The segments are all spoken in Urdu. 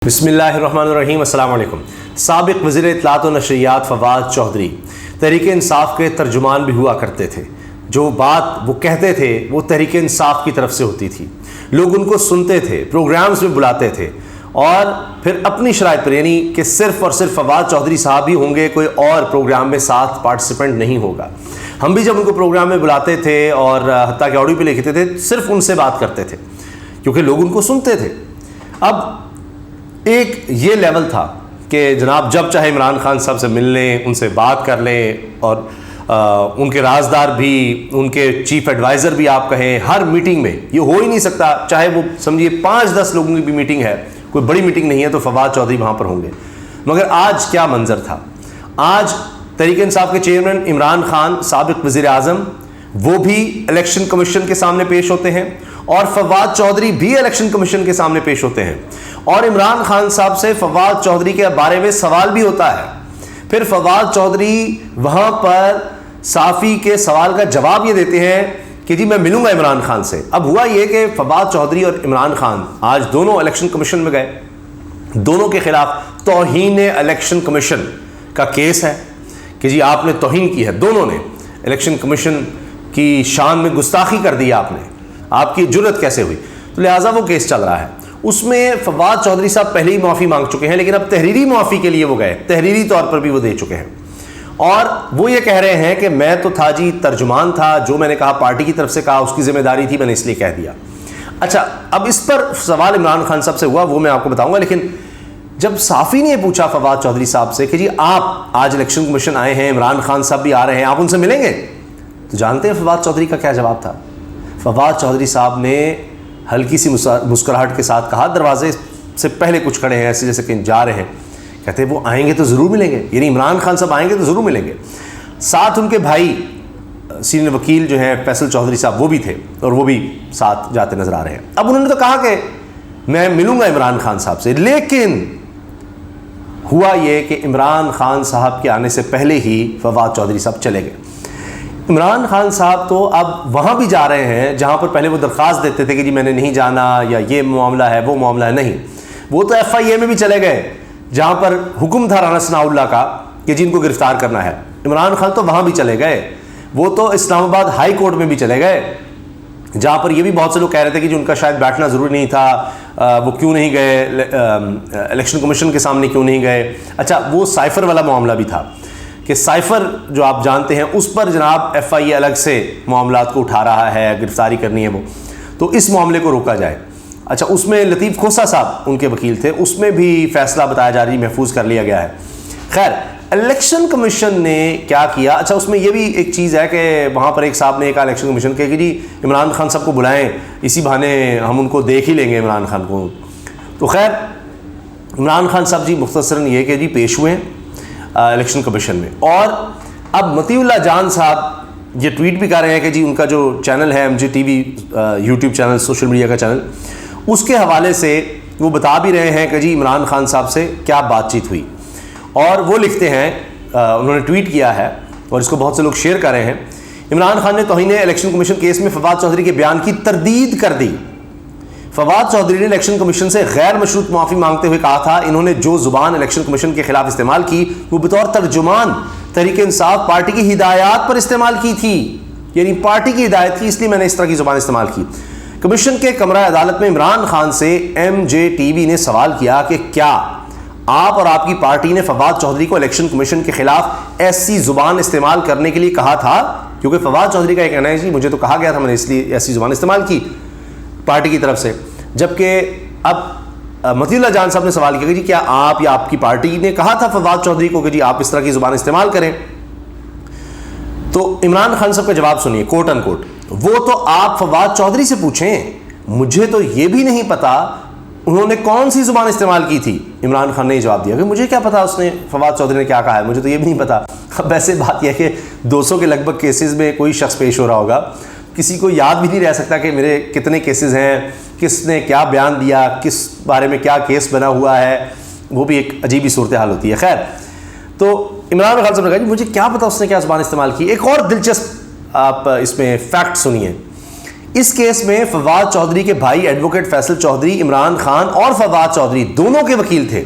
بسم اللہ الرحمن الرحیم۔ السلام علیکم۔ سابق وزیر اطلاعات و نشریات فواد چودھری تحریک انصاف کے ترجمان بھی ہوا کرتے تھے۔ جو بات وہ کہتے تھے وہ تحریک انصاف کی طرف سے ہوتی تھی، لوگ ان کو سنتے تھے، پروگرامز میں بلاتے تھے، اور پھر اپنی شرائط پر، یعنی کہ صرف اور صرف فواد چودھری صاحب ہی ہوں گے، کوئی اور پروگرام میں ساتھ پارٹیسپینٹ نہیں ہوگا۔ ہم بھی جب ان کو پروگرام میں بلاتے تھے اور حتیٰ کہ آڈیو پہ لکھتے تھے، صرف ان سے بات کرتے تھے کیونکہ لوگ ان کو سنتے تھے۔ اب ایک یہ لیول تھا کہ جناب جب چاہے عمران خان صاحب سے مل لیں، ان سے بات کر لیں، اور ان کے رازدار بھی، ان کے چیف ایڈوائزر بھی آپ کہیں، ہر میٹنگ میں یہ ہو ہی نہیں سکتا، چاہے وہ سمجھیے 5-10 لوگوں کی بھی میٹنگ ہے، کوئی بڑی میٹنگ نہیں ہے تو فواد چودھری وہاں پر ہوں گے۔ مگر آج کیا منظر تھا؟ آج تحریک انصاف کے چیئرمین عمران خان، سابق وزیر اعظم، وہ بھی الیکشن کمیشن کے سامنے پیش ہوتے ہیں، اور فواد چودھری بھی الیکشن کمیشن کے سامنے پیش ہوتے ہیں، اور عمران خان صاحب سے فواد چودھری کے بارے میں سوال بھی ہوتا ہے۔ پھر فواد چودھری وہاں پر صحافی کے سوال کا جواب یہ دیتے ہیں کہ جی میں ملوں گا عمران خان سے۔ اب ہوا یہ کہ فواد چودھری اور عمران خان آج دونوں الیکشن کمیشن میں گئے، دونوں کے خلاف توہین الیکشن کمیشن کا کیس ہے کہ جی آپ نے توہین کی ہے، دونوں نے الیکشن کمیشن کی شان میں گستاخی کر دی، آپ کی جرت کیسے ہوئی؟ تو لہٰذا وہ کیس چل رہا ہے۔ اس میں فواد چودھری صاحب پہلے ہی معافی مانگ چکے ہیں، لیکن اب تحریری معافی کے لیے وہ گئے، تحریری طور پر بھی وہ دے چکے ہیں، اور وہ یہ کہہ رہے ہیں کہ میں تو تھا جی، ترجمان تھا، جو میں نے کہا پارٹی کی طرف سے کہا، اس کی ذمہ داری تھی، میں نے اس لیے کہہ دیا۔ اچھا، اب اس پر سوال عمران خان صاحب سے ہوا، وہ میں آپ کو بتاؤں گا، لیکن جب صحافی نے یہ پوچھا فواد چودھری صاحب سے کہ جی آپ آج الیکشن کمیشن آئے ہیں، عمران خان صاحب بھی آ رہے ہیں، آپ ان سے ملیں گے؟ تو جانتے ہیں فواد چودھری کا کیا جواب تھا؟ فواد چودھری صاحب نے ہلکی سی مسکراہٹ کے ساتھ کہا، دروازے سے پہلے کچھ کھڑے ہیں ایسے جیسے کہ جا رہے ہیں، کہتے ہیں وہ آئیں گے تو ضرور ملیں گے، یعنی عمران خان صاحب آئیں گے تو ضرور ملیں گے۔ ساتھ ان کے بھائی سینئر وکیل جو ہیں فیصل چودھری صاحب، وہ بھی تھے، اور وہ بھی ساتھ جاتے نظر آ رہے ہیں۔ اب انہوں نے تو کہا کہ میں ملوں گا عمران خان صاحب سے، لیکن ہوا یہ کہ عمران خان صاحب کے آنے سے پہلے ہی فواد چودھری صاحب چلے گئے۔ عمران خان صاحب تو اب وہاں بھی جا رہے ہیں جہاں پر پہلے وہ درخواست دیتے تھے کہ جی میں نے نہیں جانا، یا یہ معاملہ ہے وہ معاملہ ہے، نہیں، وہ تو FIA میں بھی چلے گئے جہاں پر حکم تھا رانا ثناء اللہ کا کہ جن کو گرفتار کرنا ہے۔ عمران خان تو وہاں بھی چلے گئے، وہ تو اسلام آباد ہائی کورٹ میں بھی چلے گئے، جہاں پر یہ بھی بہت سے لوگ کہہ رہے تھے کہ جو ان کا شاید بیٹھنا ضروری نہیں تھا، وہ کیوں نہیں گئے الیکشن کمیشن کے سامنے، کیوں نہیں گئے؟ اچھا، وہ سائفر والا معاملہ بھی تھا کہ سائفر جو آپ جانتے ہیں اس پر جناب FIA الگ سے معاملات کو اٹھا رہا ہے، گرفتاری کرنی ہے وہ، تو اس معاملے کو روکا جائے۔ اچھا، اس میں لطیف کھوسہ صاحب ان کے وکیل تھے، اس میں بھی فیصلہ بتایا جا رہی محفوظ کر لیا گیا ہے۔ خیر، الیکشن کمیشن نے کیا کیا؟ اچھا، اس میں یہ بھی ایک چیز ہے کہ وہاں پر ایک صاحب نے کہا الیکشن کمیشن کے کہ جی عمران خان صاحب کو بلائیں، اسی بہانے ہم ان کو دیکھ ہی لیں گے عمران خان کو۔ تو خیر، عمران خان صاحب جی مختصراً یہ کہ جی پیش ہوئے الیکشن کمیشن میں، اور اب مطیع اللہ جان صاحب یہ ٹویٹ بھی کر رہے ہیں کہ جی ان کا جو چینل ہے MJ TV YouTube channel, social media کا چینل، اس کے حوالے سے وہ بتا بھی رہے ہیں کہ جی عمران خان صاحب سے کیا بات چیت ہوئی، اور وہ لکھتے ہیں، انہوں نے ٹویٹ کیا ہے اور اس کو بہت سے لوگ شیئر کر رہے ہیں، عمران خان نے توہین الیکشن کمیشن کیس میں فواد چودھری کے بیان کی تردید کر دی۔ فواد چودھری نے الیکشن کمیشن سے غیر مشروط معافی مانگتے ہوئے کہا تھا انہوں نے جو زبان الیکشن کمیشن کے خلاف استعمال کی وہ بطور ترجمان تحریک انصاف پارٹی کی ہدایات پر استعمال کی تھی، یعنی پارٹی کی ہدایت تھی، اس لیے میں نے اس طرح کی زبان استعمال کی۔ کمیشن کے کمرہ عدالت میں عمران خان سے MJ TV نے سوال کیا کہ کیا آپ اور آپ کی پارٹی نے فواد چودھری کو الیکشن کمیشن کے خلاف ایسی زبان استعمال کرنے کے لیے کہا تھا؟ کیونکہ فواد چودھری کا یہ کہنا ہے جی مجھے تو کہا گیا تھا، میں نے اس لیے ایسی زبان استعمال کی پارٹی کی طرف سے۔ جبکہ اب مطیع اللہ جان صاحب نے سوال کیا کہ جی کیا آپ یا آپ کی پارٹی نے کہا تھا فواد چودھری کو کہ جی آپ اس طرح کی زبان استعمال کریں؟ تو عمران خان صاحب کا جواب سنیے، کوٹ ان کوٹ، وہ تو آپ فواد چودھری سے پوچھیں، مجھے تو یہ بھی نہیں پتا انہوں نے کون سی زبان استعمال کی تھی۔ عمران خان نے یہ جواب دیا کہ مجھے کیا پتا اس نے فواد چودھری نے کیا کہا ہے، مجھے تو یہ بھی نہیں پتا۔ اب ایسے بات یہ کہ 200 کے لگ بھگ کیسز میں کوئی شخص پیش ہو رہا ہوگا، کسی کو یاد بھی نہیں رہ سکتا کہ میرے کتنے کیسز ہیں، کس نے کیا بیان دیا، کس بارے میں کیا کیس بنا ہوا ہے، وہ بھی ایک عجیب ہی صورتحال ہوتی ہے۔ خیر، تو عمران خان صاحب نے کہا جی مجھے کیا پتا اس نے کیا زبان استعمال کی۔ ایک اور دلچسپ آپ اس میں فیکٹ سنیے، اس کیس میں فواد چودھری کے بھائی ایڈوکیٹ فیصل چودھری عمران خان اور فواد چودھری دونوں کے وکیل تھے،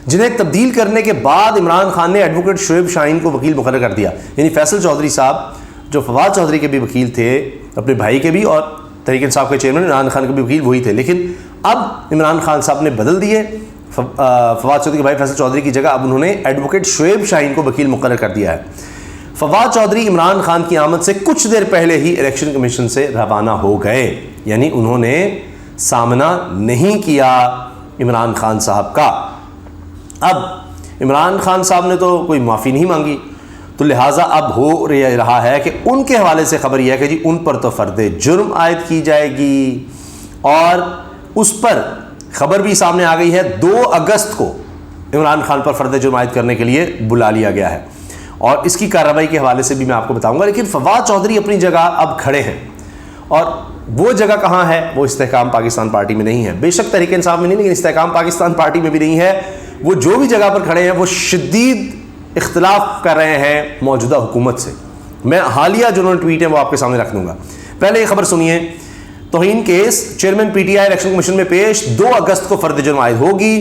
جنہیں تبدیل کرنے کے بعد عمران خان نے ایڈوکیٹ شعیب شاہین کو وکیل مقرر کر دیا. یعنی فیصل چودھری صاحب جو فواد چودھری کے بھی وکیل تھے، اپنے بھائی کے بھی، اور تحریک انصاف کے چیئرمین عمران خان کے بھی وکیل وہی تھے، لیکن اب عمران خان صاحب نے بدل دیے. فواد چودھری کے بھائی فیصل چودھری کی جگہ اب انہوں نے ایڈوکیٹ شعیب شاہین کو وکیل مقرر کر دیا ہے. فواد چودھری عمران خان کی آمد سے کچھ دیر پہلے ہی الیکشن کمیشن سے روانہ ہو گئے، یعنی انہوں نے سامنا نہیں کیا عمران خان صاحب کا. اب عمران خان صاحب نے تو کوئی معافی نہیں مانگی، تو لہٰذا اب ہو رہا ہے کہ ان کے حوالے سے خبر یہ ہے کہ جی ان پر تو فرد جرم عائد کی جائے گی، اور اس پر خبر بھی سامنے آ گئی ہے 2 اگست کو عمران خان پر فرد جرم عائد کرنے کے لیے بلا لیا گیا ہے، اور اس کی کارروائی کے حوالے سے بھی میں آپ کو بتاؤں گا. لیکن فواد چودھری اپنی جگہ اب کھڑے ہیں، اور وہ جگہ کہاں ہے؟ وہ استحکام پاکستان پارٹی میں نہیں ہے. بے شک تحریک انصاف میں نہیں، لیکن استحکام پاکستان پارٹی میں بھی نہیں ہے. وہ جو بھی جگہ پر کھڑے ہیں وہ شدید اختلاف کر رہے ہیں موجودہ حکومت سے. میں حالیہ جو انہوں نے ٹویٹ ہیں وہ آپ کے سامنے رکھ دوں گا. پہلے یہ خبر سنیے. توہین case chairman P T I election commission میں پیش، 2 اگست کو فرد جرم عائد ہوگی.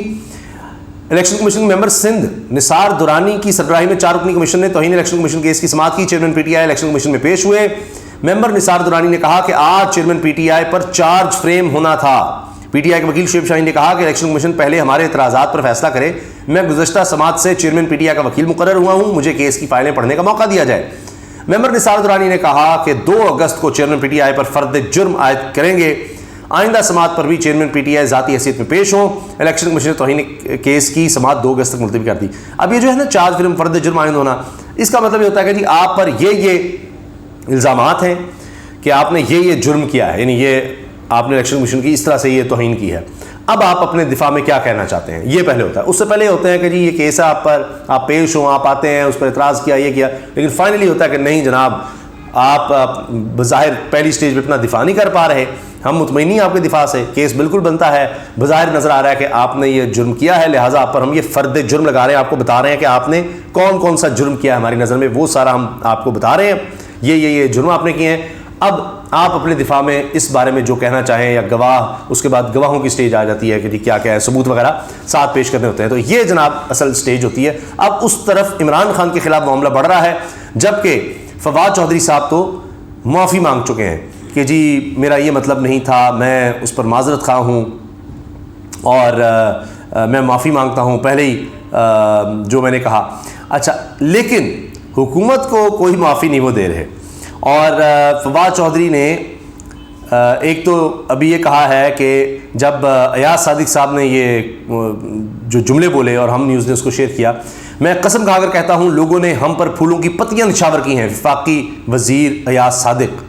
الیکشن کمیشن ممبر سندھ نثار دورانی کی سربراہی میں 4 رکنی کمیشن نے توہین الیکشن کمیشن کیس کی سماعت کی. Chairman P T I election commission میں پیش ہوئے. ممبر نثار دورانی نے کہا کہ آج chairman P T I per charge frame ہونا تھا. پی ٹی آئی کے وکیل شعیب شاہین نے کہا کہ الیکشن کمیشن پہلے ہمارے اعتراضات پر فیصلہ کرے. میں گزشتہ سماعت سے چیئرمین پی ٹی آئی کا وکیل مقرر ہوا ہوں، مجھے کیس کی فائلیں پڑھنے کا موقع دیا جائے. ممبر نثار دورانی نے کہا کہ 2 اگست کو چیئرمین پی ٹی آئی پر فرد جرم عائد کریں گے. آئندہ سماعت پر بھی چیئرمین پی ٹی آئی ذاتی حیثیت میں پیش ہوں. الیکشن کمیشن نے توہین کیس کی سماعت 2 اگست تک ملتوی کر دی. اب یہ جو ہے نا چارج فریم فرد جرم عائد ہونا، اس کا مطلب یہ ہوتا ہے کہ جی آپ پر یہ الزامات ہیں کہ آپ نے یہ جرم کیا ہے، یعنی یہ آپ نے الیکشن کمیشن کی اس طرح سے یہ توہین کی ہے. اب آپ اپنے دفاع میں کیا کہنا چاہتے ہیں، یہ پہلے ہوتا ہے. اس سے پہلے ہوتے ہیں کہ جی یہ کیس ہے آپ پر، آپ پیش ہوں، آپ آتے ہیں، اس پر اعتراض کیا، یہ کیا، لیکن فائنلی ہوتا ہے کہ نہیں جناب، آپ بظاہر پہلی سٹیج پہ اپنا دفاع نہیں کر پا رہے، ہم مطمئن نہیں آپ کے دفاع سے، کیس بالکل بنتا ہے، بظاہر نظر آ رہا ہے کہ آپ نے یہ جرم کیا ہے، لہٰذا آپ پر ہم یہ فرد جرم لگا رہے ہیں. آپ کو بتا رہے ہیں کہ آپ نے کون کون سا جرم کیا ہے ہماری نظر میں، وہ سارا ہم آپ کو بتا رہے ہیں، یہ جرم آپ نے کیے ہیں. اب آپ اپنے دفاع میں اس بارے میں جو کہنا چاہیں، یا گواہ، اس کے بعد گواہوں کی سٹیج آ جاتی ہے کہ کیا ہے، ثبوت وغیرہ ساتھ پیش کرنے ہوتے ہیں. تو یہ جناب اصل سٹیج ہوتی ہے. اب اس طرف عمران خان کے خلاف معاملہ بڑھ رہا ہے، جبکہ فواد چودھری صاحب تو معافی مانگ چکے ہیں کہ جی میرا یہ مطلب نہیں تھا، میں اس پر معذرت خواہ ہوں، اور میں معافی مانگتا ہوں پہلے ہی جو میں نے کہا. اچھا، لیکن حکومت کو کوئی معافی نہیں وہ دے رہے. اور فواد چودھری نے ایک تو ابھی یہ کہا ہے کہ جب ایاز صادق صاحب نے یہ جو جملے بولے اور ہم نیوز نے اس کو شیئر کیا، میں قسم کھا کر کہتا ہوں لوگوں نے ہم پر پھولوں کی پتیاں نچھاور کی ہیں. وفاقی وزیر ایاز صادق،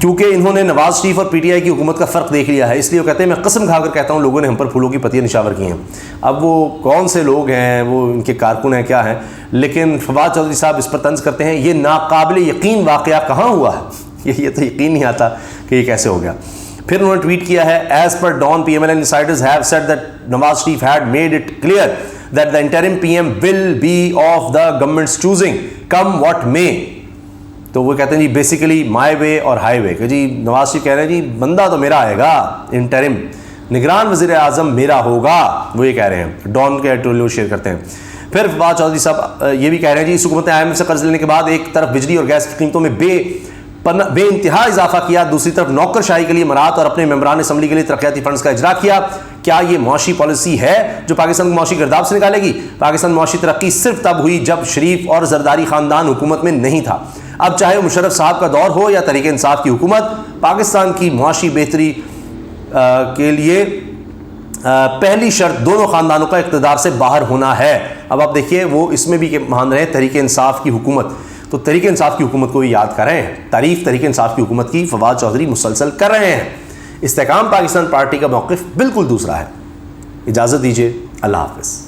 کیونکہ انہوں نے نواز شریف اور پی ٹی آئی کی حکومت کا فرق دیکھ لیا ہے، اس لیے وہ کہتے ہیں میں قسم کھا کر کہتا ہوں لوگوں نے ہم پر پھولوں کی پتیاں نچھاور کی ہیں. اب وہ کون سے لوگ ہیں، وہ ان کے کارکن ہیں، کیا ہیں، لیکن فواد چودھری صاحب اس پر طنز کرتے ہیں. یہ ناقابل یقین واقعہ کہاں ہوا ہے، یہ تو یقین نہیں آتا کہ یہ کیسے ہو گیا. پھر انہوں نے ٹویٹ کیا ہے، as per Dawn P M L N insiders have said that Nawaz Sharif had made it clear that the interim P M will be of the government's choosing come what may. تو وہ کہتے ہیں جی بیسیکلی مائی وے اور ہائی وے، کہ جی نواز شریف کہہ رہے ہیں جی بندہ تو میرا آئے گا، انٹرم نگران وزیر اعظم میرا ہوگا، وہ یہ کہہ رہے ہیں. ڈان کے ایڈیٹوریل شیئر کرتے ہیں. پھر فواد چودھری صاحب یہ بھی کہہ رہے ہیں جی اس حکومت نے آئی ایم ایف سے قرض لینے کے بعد ایک طرف بجلی اور گیس کی قیمتوں میں بے انتہا اضافہ کیا، دوسری طرف نوکر شاہی کے لیے امارات اور اپنے ممبران اسمبلی کے لیے ترقیاتی فنڈز کا اجرا کیا. کیا یہ معاشی پالیسی ہے جو پاکستان کو معاشی گرداب سے نکالے گی؟ پاکستان معاشی ترقی صرف تب ہوئی جب شریف اور زرداری خاندان حکومت میں نہیں تھا. اب چاہے وہ مشرف صاحب کا دور ہو یا تحریک انصاف کی حکومت، پاکستان کی معاشی بہتری کے لیے پہلی شرط دونوں خاندانوں کا اقتدار سے باہر ہونا ہے. اب آپ دیکھیے وہ اس میں بھی کہ مان رہے ہیں تحریک انصاف کی حکومت، تو تحریک انصاف کی حکومت کو بھی یاد کر رہے ہیں، تعریف تحریک انصاف کی حکومت کی فواد چودھری مسلسل کر رہے ہیں. استحکام پاکستان پارٹی کا موقف بالکل دوسرا ہے. اجازت دیجیے، اللہ حافظ.